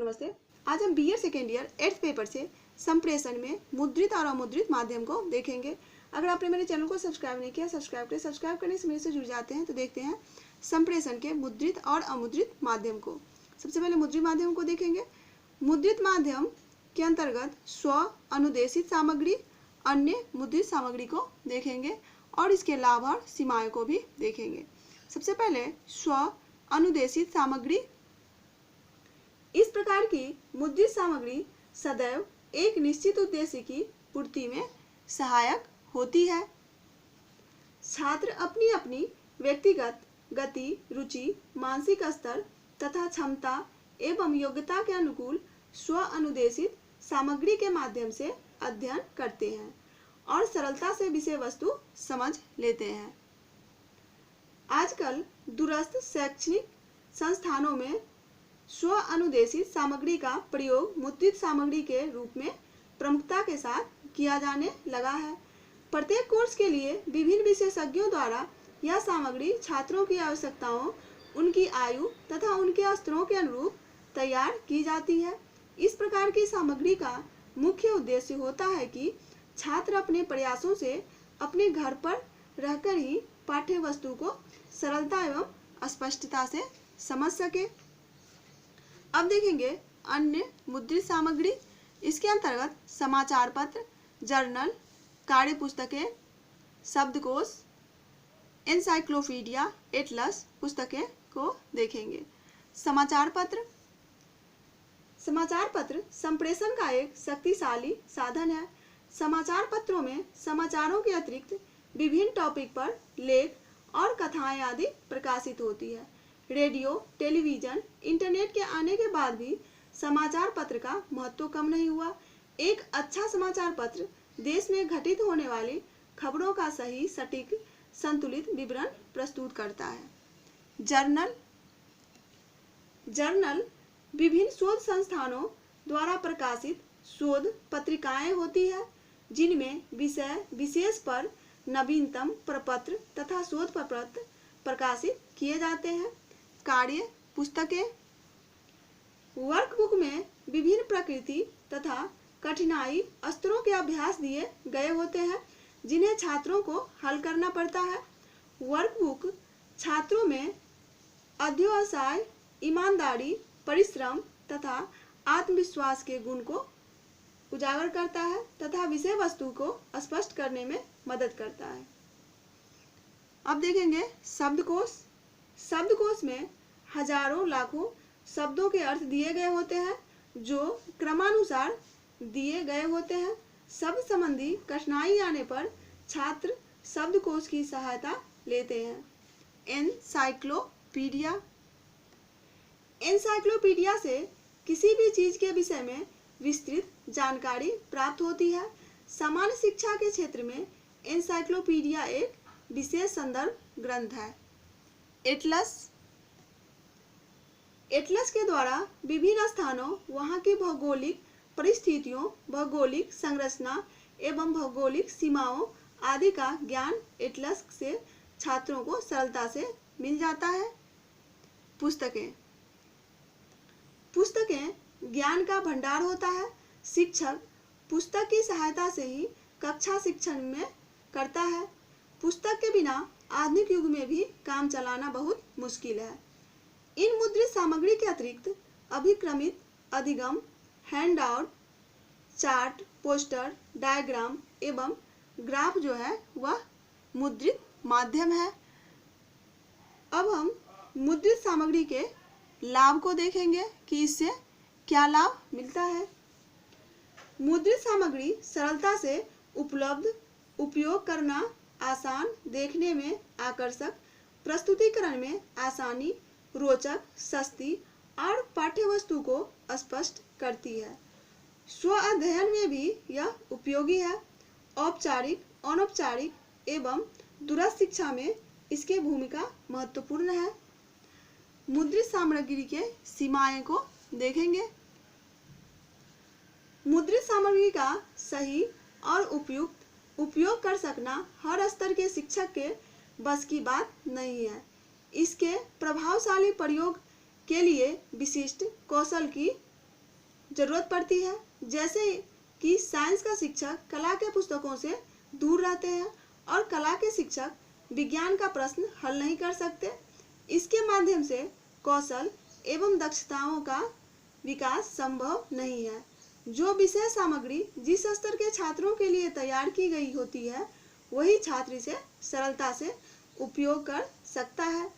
दोस्तों नमस्ते। आज हम BEd second year 8th paper से संप्रेषण में मुद्रित और अमुद्रित माध्यम को देखेंगे। अगर आपने मेरे चैनल को सब्सक्राइब नहीं किया, सब्सक्राइब करें। सब्सक्राइब करने से मेरे से जुड़ जाते हैं। तो देखते हैं संप्रेषण के मुद्रित और अमुद्रित माध्यम को। सबसे पहले मुद्रित माध्यम को देखेंगे। मुद्रित माध्यम के अंतर्गत स्व अनुदेशित सामग्री, अन्य मुद्रित सामग्री को देखेंगे और इसके लाभ और सीमाएं को भी देखेंगे। सबसे पहले स्व अनुदेशित सामग्री। इस प्रकार की मुद्रित सामग्री सदैव एक निश्चित उद्देश्य की पूर्ति में सहायक होती है। छात्र अपनी अपनी व्यक्तिगत गति, रुचि, मानसिक स्तर तथा क्षमता एवं योग्यता के अनुकूल स्व अनुदेशित सामग्री के माध्यम से अध्ययन करते हैं और सरलता से विषय वस्तु समझ लेते हैं। आजकल दूरस्थ शैक्षणिक संस्थानों में स्व अनुदेशित सामग्री का प्रयोग मुद्रित सामग्री के रूप में प्रमुखता के साथ किया जाने लगा है। प्रत्येक कोर्स के लिए विभिन्न विशेषज्ञों द्वारा यह सामग्री छात्रों की आवश्यकताओं, उनकी आयु तथा उनके स्तरों के अनुरूप तैयार की जाती है। इस प्रकार की सामग्री का मुख्य उद्देश्य होता है कि छात्र अपने प्रयासों से अपने घर पर रहकर ही पाठ्य वस्तु को सरलता एवं स्पष्टता से समझ सके। अब देखेंगे अन्य मुद्रित सामग्री। इसके अंतर्गत समाचार पत्र, जर्नल, कार्य पुस्तकें, शब्दकोश, एनसाइक्लोपीडिया, एटलस पुस्तकें को देखेंगे। समाचार पत्र। समाचार पत्र संप्रेषण का एक शक्तिशाली साधन है। समाचार पत्रों में समाचारों के अतिरिक्त विभिन्न टॉपिक पर लेख और कथाएं आदि प्रकाशित होती है। रेडियो, टेलीविजन, इंटरनेट के आने के बाद भी समाचार पत्र का महत्व कम नहीं हुआ। एक अच्छा समाचार पत्र देश में घटित होने वाली खबरों का सही, सटीक, संतुलित विवरण प्रस्तुत करता है। जर्नल। जर्नल विभिन्न शोध संस्थानों द्वारा प्रकाशित शोध पत्रिकाएं होती है, जिनमें विषय विशेष पर नवीनतम प्रपत्र तथा शोध प्रपत्र प्रकाशित किए जाते हैं। कार्य पुस्तकें। वर्कबुक में विभिन्न प्रकृति तथा कठिनाई स्तरों के अभ्यास दिए गए होते हैं, जिन्हें छात्रों को हल करना पड़ता है। वर्कबुक छात्रों में अध्यवसाय, ईमानदारी, परिश्रम तथा आत्मविश्वास के गुण को उजागर करता है तथा विषय वस्तु को स्पष्ट करने में मदद करता है। अब देखेंगे शब्दकोश। शब्दकोश में हजारों लाखों शब्दों के अर्थ दिए गए होते हैं, जो क्रमानुसार दिए गए होते हैं। शब्द संबंधी कठिनाई आने पर छात्र शब्दकोश की सहायता लेते हैं। एनसाइक्लोपीडिया। एनसाइक्लोपीडिया से किसी भी चीज के विषय में विस्तृत जानकारी प्राप्त होती है। सामान्य शिक्षा के क्षेत्र में एनसाइक्लोपीडिया एक विशेष संदर्भ ग्रंथ है। एटलस। एटलस के द्वारा विभिन्न स्थानों, वहां की भौगोलिक परिस्थितियों, भौगोलिक संरचना एवं भौगोलिक सीमाओं आदि का ज्ञान एटलस से छात्रों को सरलता से मिल जाता है। पुस्तकें। पुस्तकें ज्ञान का भंडार होता है। शिक्षक पुस्तक की सहायता से ही कक्षा शिक्षण में करता है। पुस्तक के बिना आधुनिक युग में भी काम चलाना बहुत मुश्किल है। इन मुद्रित सामग्री के अतिरिक्त अभिक्रमित अधिगम, हैंडआउट, चार्ट, पोस्टर, डायग्राम एवं ग्राफ जो है वह मुद्रित माध्यम है। अब हम मुद्रित सामग्री के लाभ को देखेंगे कि इससे क्या लाभ मिलता है। मुद्रित सामग्री सरलता से उपलब्ध, उपयोग करना आसान, देखने में आकर्षक, प्रस्तुतिकरण में आसानी, रोचक, सस्ती और पाठ्य वस्तु को स्पष्ट करती है। स्व अध्ययन में भी यह उपयोगी है। औपचारिक, अनौपचारिक एवं दूरस्थ शिक्षा में इसकी भूमिका महत्वपूर्ण है। मुद्रित सामग्री के सीमाएं को देखेंगे। मुद्रित सामग्री का सही और उपयुक्त उपयोग कर सकना हर स्तर के शिक्षक के बस की बात नहीं है। इसके प्रभावशाली प्रयोग के लिए विशिष्ट कौशल की जरूरत पड़ती है, जैसे कि साइंस का शिक्षक कला के पुस्तकों से दूर रहते हैं और कला के शिक्षक विज्ञान का प्रश्न हल नहीं कर सकते। इसके माध्यम से कौशल एवं दक्षताओं का विकास संभव नहीं है। जो विषय सामग्री जिस स्तर के छात्रों के लिए तैयार की गई होती है, वही छात्र इसे सरलता से उपयोग कर सकता है।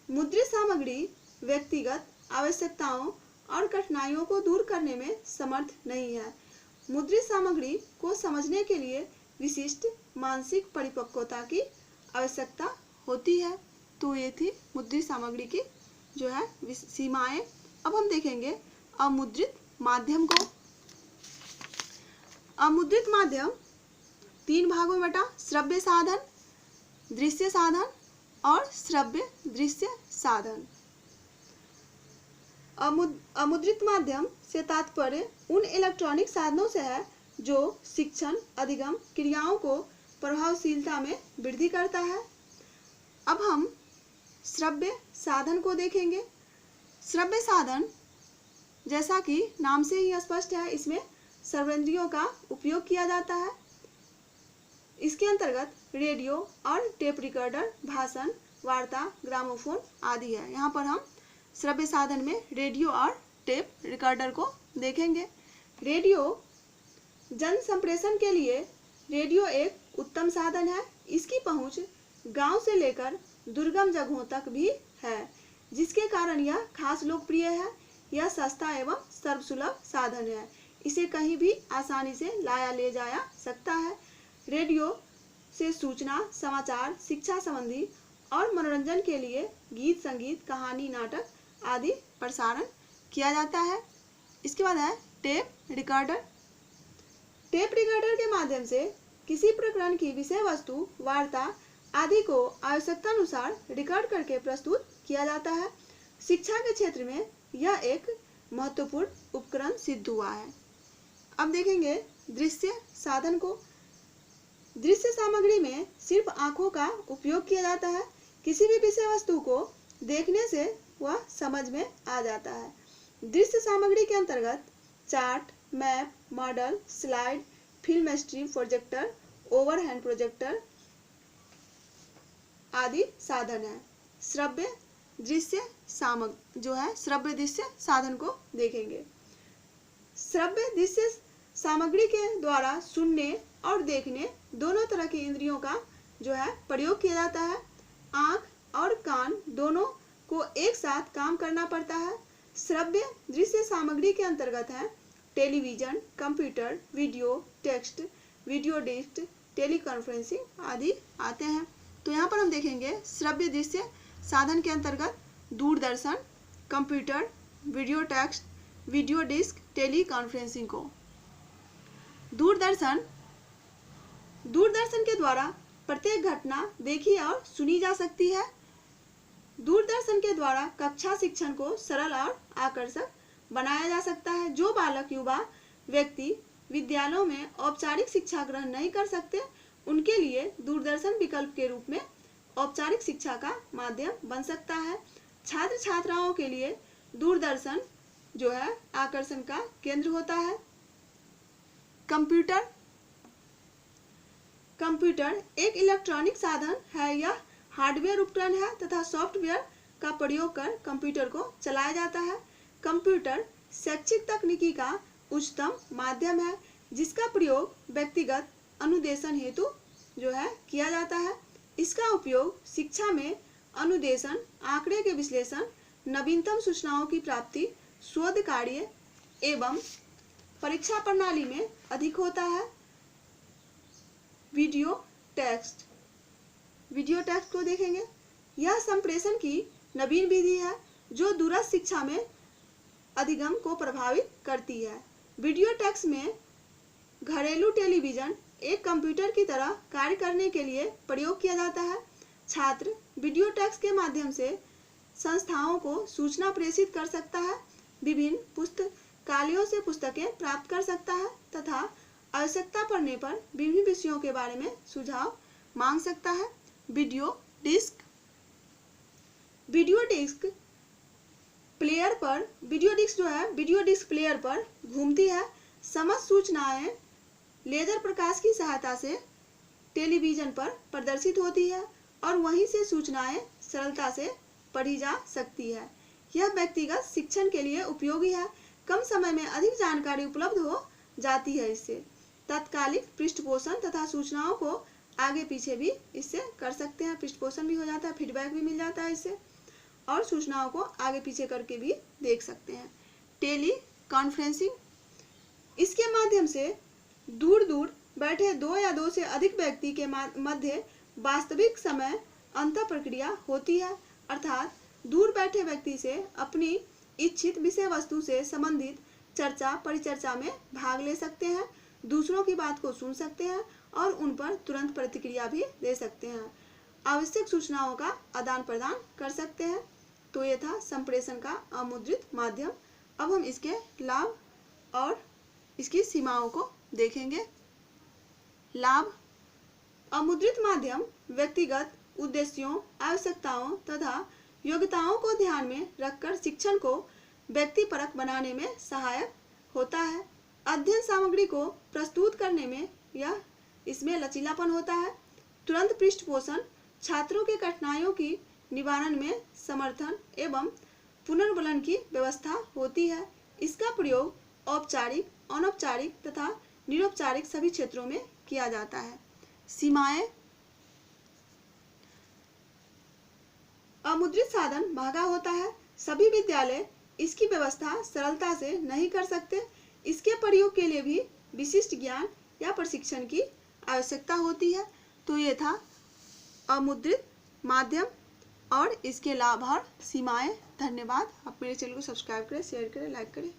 मुद्रित सामग्री व्यक्तिगत आवश्यकताओं और कठिनाइयों को दूर करने में समर्थ नहीं है। मुद्रित सामग्री को समझने के लिए विशिष्ट मानसिक परिपक्वता की आवश्यकता होती है। तो ये थी मुद्रित सामग्री की जो है सीमाएं। अब हम देखेंगे अमुद्रित माध्यम को। अमुद्रित माध्यम 3 भागों में बटा, श्रव्य साधन, दृश्य साधन और श्रव्य दृश्य साधन। अमुद्रित माध्यम से तात्पर्य उन इलेक्ट्रॉनिक साधनों से है जो शिक्षण अधिगम क्रियाओं को प्रभावशीलता में वृद्धि करता है। अब हम श्रव्य साधन को देखेंगे। श्रव्य साधन जैसा कि नाम से ही स्पष्ट है, इसमें सर्वेंद्रियों का उपयोग किया जाता है। इसके अंतर्गत रेडियो और टेप रिकॉर्डर, भाषण, वार्ता, ग्रामोफोन आदि है। यहाँ पर हम श्रव्य साधन में रेडियो और टेप रिकॉर्डर को देखेंगे। रेडियो जन संप्रेषण के लिए रेडियो एक उत्तम साधन है। इसकी पहुंच गांव से लेकर दुर्गम जगहों तक भी है, जिसके कारण यह खास लोकप्रिय है। यह सस्ता एवं सर्वसुलभ साधन है। इसे कहीं भी आसानी से लाया ले जाया सकता है। रेडियो से सूचना, समाचार, शिक्षा संबंधी और मनोरंजन के लिए गीत, संगीत, कहानी, नाटक आदि प्रसारण किया जाता है। इसके बाद है टेप रिकॉर्डर। टेप रिकॉर्डर के माध्यम से किसी प्रकरण की विषय वस्तु, वार्ता आदि को आवश्यकता अनुसार रिकॉर्ड करके प्रस्तुत किया जाता है। शिक्षा के क्षेत्र में यह एक महत्वपूर्ण उपकरण सिद्ध हुआ है। अब देखेंगे दृश्य साधन को। दृश्य सामग्री में सिर्फ आंखों का उपयोग किया जाता है। किसी भी विषय वस्तु को देखने से वह समझ में आ जाता है। दृश्य सामग्री के अंतर्गत chart, map, model, slide, film strip, projector, overhead projector आदि साधन है। श्रव्य दृश्य श्रव्य दृश्य साधन को देखेंगे। श्रव्य दृश्य सामग्री के द्वारा सुनने और देखने दोनों तरह की इंद्रियों का जो है प्रयोग किया जाता है। आंख और कान दोनों को एक साथ काम करना पड़ता है। श्रव्य दृश्य सामग्री के अंतर्गत है television, computer, video, text, video disc, teleconferencing आदि आते हैं। तो यहाँ पर हम देखेंगे श्रव्य दृश्य साधन के अंतर्गत दूरदर्शन, computer, video text, video disc, teleconferencing को। दूरदर्शन के द्वारा प्रत्येक घटना देखी और सुनी जा सकती है। दूरदर्शन के द्वारा कक्षा शिक्षण को सरल और आकर्षक बनाया जा सकता है। जो बालक युवा व्यक्ति विद्यालयों में औपचारिक शिक्षा ग्रहण नहीं कर सकते, उनके लिए दूरदर्शन विकल्प के रूप में औपचारिक शिक्षा का माध्यम बन सकता है। छात्र छात्राओं के लिए दूरदर्शन जो है आकर्षण का केंद्र होता है। कंप्यूटर एक इलेक्ट्रॉनिक साधन है। यह हार्डवेयर उपकरण है तथा सॉफ्टवेयर का प्रयोग कर कंप्यूटर को चलाया जाता है। कंप्यूटर शैक्षिक तकनीकी का उच्चतम माध्यम है, जिसका प्रयोग व्यक्तिगत अनुदेशन हेतु जो है किया जाता है। इसका उपयोग शिक्षा में अनुदेशन, आंकड़े के विश्लेषण, नवीनतम सूचनाओं की प्राप्ति, शोध कार्य एवं परीक्षा प्रणाली में अधिक होता है। वीडियो टेक्स्ट को देखेंगे। यह संप्रेषण की नवीन विधि है जो दूरस्थ शिक्षा में अधिगम को प्रभावित करती है। वीडियो टेक्स्ट में घरेलू टेलीविजन एक कंप्यूटर की तरह कार्य करने के लिए प्रयोग किया जाता है। छात्र वीडियो टेक्स्ट के माध्यम से संस्थाओं को सूचना प्रेषित कर सकता है, विभिन्न पुस्तकालयों से पुस्तकें प्राप्त कर सकता है तथा आवश्यकता पड़ने पर विभिन्न विषयों के बारे में सुझाव मांग सकता है। वीडियो डिस्क प्लेयर पर वीडियो डिस्क जो है वीडियो डिस्क प्लेयर पर घूमती है। समस्त सूचनाएं लेजर प्रकाश की सहायता से टेलीविजन पर प्रदर्शित होती है और वहीं से सूचनाएं सरलता से पढ़ी जा सकती है। यह व्यक्तिगत शिक्षण के लिए उपयोगी है। कम समय में अधिक जानकारी उपलब्ध हो जाती है। इससे तात्कालिक पृष्ठपोषण तथा सूचनाओं को आगे पीछे भी इससे कर सकते हैं। पृष्ठपोषण भी हो जाता है, फीडबैक भी मिल जाता है इससे, और सूचनाओं को आगे पीछे करके भी देख सकते हैं। टेली कॉन्फ्रेंसिंग, इसके माध्यम से दूर दूर बैठे दो या दो से अधिक व्यक्ति के मध्य वास्तविक समय अंतर प्रक्रिया होती है, अर्थात दूर बैठे व्यक्ति से अपनी इच्छित विषय वस्तु से संबंधित चर्चा परिचर्चा में भाग ले सकते हैं, दूसरों की बात को सुन सकते हैं और उन पर तुरंत प्रतिक्रिया भी दे सकते हैं, आवश्यक सूचनाओं का आदान प्रदान कर सकते हैं। तो ये था संप्रेषण का अमुद्रित माध्यम। अब हम इसके लाभ और इसकी सीमाओं को देखेंगे। लाभ, अमुद्रित माध्यम व्यक्तिगत उद्देश्यों, आवश्यकताओं तथा योग्यताओं को ध्यान में रखकर शिक्षण को व्यक्तिपरक बनाने में सहायक होता है। अध्ययन सामग्री को प्रस्तुत करने में यह इसमें लचीलापन होता है। तुरंत पृष्ठपोषण, छात्रों के कठिनाइयों की निवारण में समर्थन एवं पुनर्बलन की व्यवस्था होती है। इसका प्रयोग औपचारिक, अनौपचारिक तथा निरौपचारिक सभी क्षेत्रों में किया जाता है। सीमाएं, अमुद्रित साधन महंगा होता है। सभी विद्यालय इसकी व्यवस्था सरलता से नहीं कर सकते। इसके प्रयोग के लिए भी विशिष्ट ज्ञान या प्रशिक्षण की आवश्यकता होती है। तो ये था अमुद्रित माध्यम और इसके लाभ और सीमाएं। धन्यवाद। आप मेरे चैनल को सब्सक्राइब करें, शेयर करें, लाइक करें।